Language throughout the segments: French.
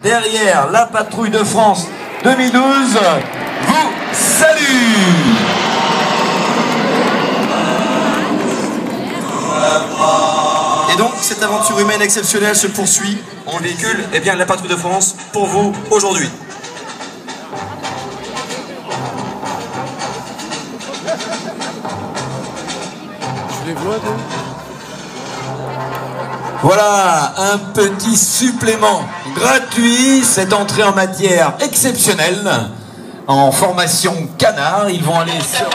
derrière la patrouille de France 2012 vous salue. Et donc cette aventure humaine exceptionnelle se poursuit en véhicule, et bien la patrouille de France pour vous aujourd'hui. Tu les vois, toi ? Voilà un petit supplément gratuit, cette entrée en matière exceptionnelle en formation canard. Ils vont aller sur...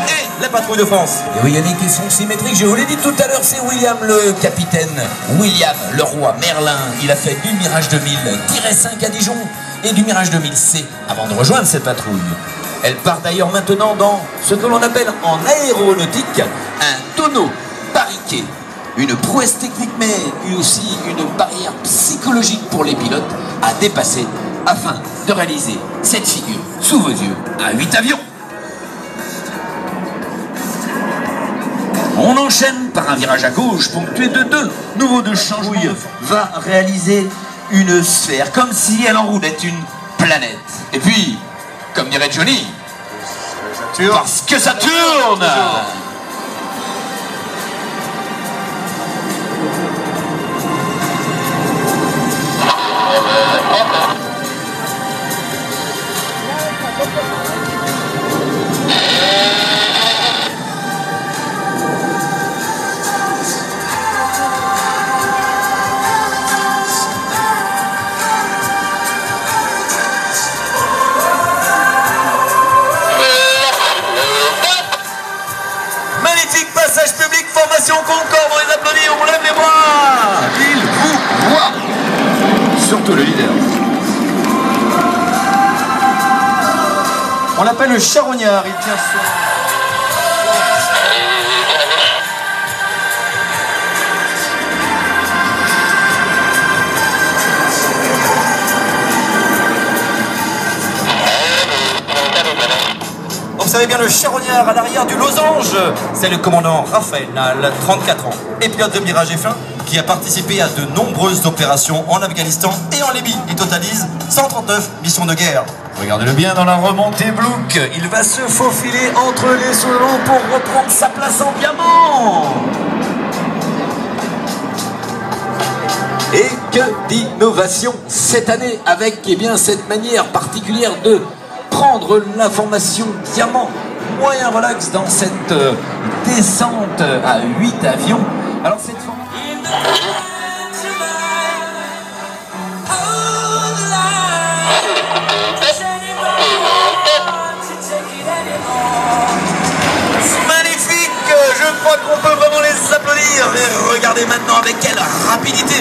Et la patrouille de France. Et oui, il y a des questions symétriques, je vous l'ai dit tout à l'heure, c'est William le capitaine, William le roi Merlin. Il a fait du Mirage 2000-5 à Dijon et du Mirage 2000C avant de rejoindre cette patrouille. Elle part d'ailleurs maintenant dans ce que l'on appelle en aéronautique un tonneau pariqué. Une prouesse technique mais aussi une barrière psychologique pour les pilotes à dépasser afin de réaliser cette figure sous vos yeux à 8 avions. On enchaîne par un virage à gauche ponctué de 2 nouveaux de changouille. Va réaliser une sphère comme si elle enroulait une planète. Et puis, comme dirait Johnny, parce que ça tourne. Magnifique passage public, formation Concorde, on les applaudit, on lève les bras. Il vous voit. Surtout le leader. On l'appelle le charognard, il tient son... Observez bien le charognard à l'arrière du losange. C'est le commandant Raphaël Nal, 34 ans, et pilote de Mirage F1, qui a participé à de nombreuses opérations en Afghanistan et en Libye. Il totalise 139 missions de guerre. Regardez-le bien dans la remontée Blouk. Il va se faufiler entre les solons pour reprendre sa place en diamant. Et que d'innovation cette année avec cette manière particulière de prendre la formation diamant moyen relax dans cette descente à 8 avions. Alors cette magnifique, je crois qu'on peut vraiment les applaudir. Mais regardez maintenant avec quelle rapidité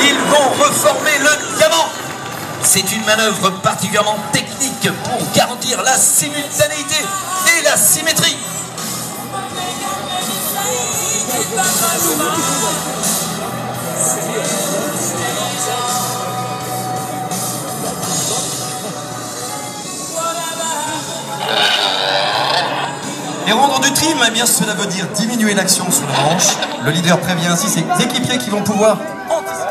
ils vont reformer le diamant. C'est une manœuvre particulièrement technique pour garantir la simultanéité et la symétrie. Et rendre du trim, eh bien cela veut dire diminuer l'action sur le manche. Le leader prévient ainsi ses équipiers qui vont pouvoir anticiper.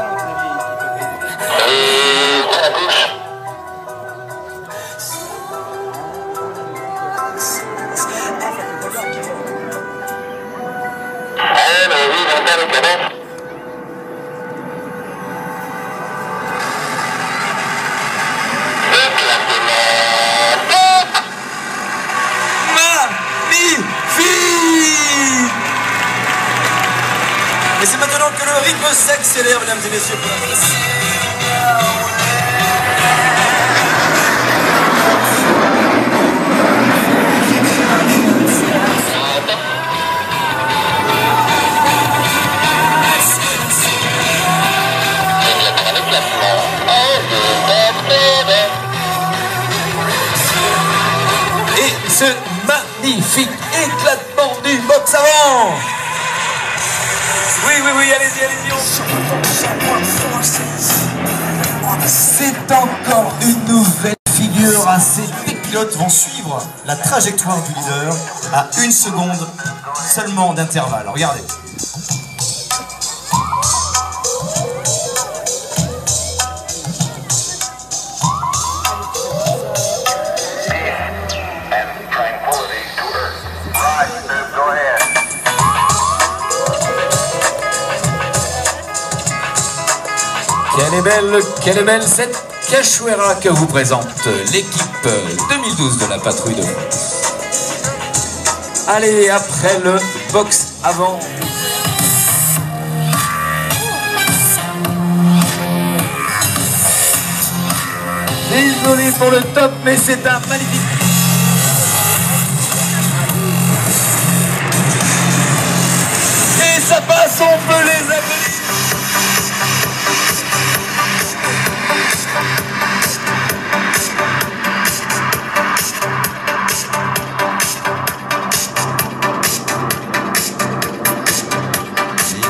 Et c'est maintenant que le rythme s'accélère, mesdames et messieurs. Et ce magnifique éclatement du box avant. Oui, allez-y, c'est encore une nouvelle figure assez... Les pilotes vont suivre la trajectoire du leader à 1 seconde seulement d'intervalle. Regardez. Quelle est belle cette cachoeira que vous présente l'équipe 2012 de la Patrouille de France. Allez, après le box avant. Désolé pour le top, mais c'est un magnifique. Et ça passe, on peut les appeler.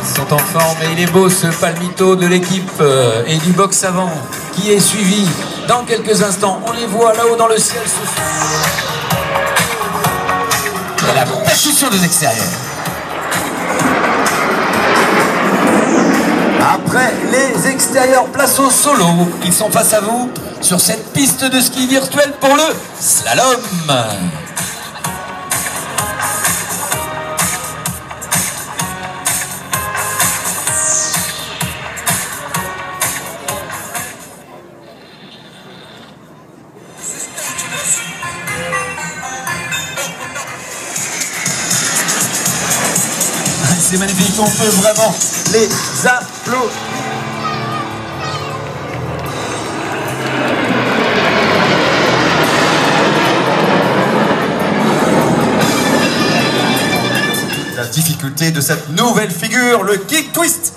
Ils sont en forme et il est beau ce palmito de l'équipe et du box avant qui est suivi. Dans quelques instants, on les voit là-haut dans le ciel. Et la percussion des extérieurs. Après les extérieurs, place au solo. Ils sont face à vous sur cette piste de ski virtuelle pour le slalom. C'est magnifique, on peut vraiment les applaudir. La difficulté de cette nouvelle figure, le kick twist.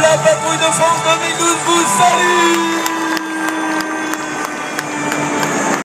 La Patrouille de France 2012 vous salue!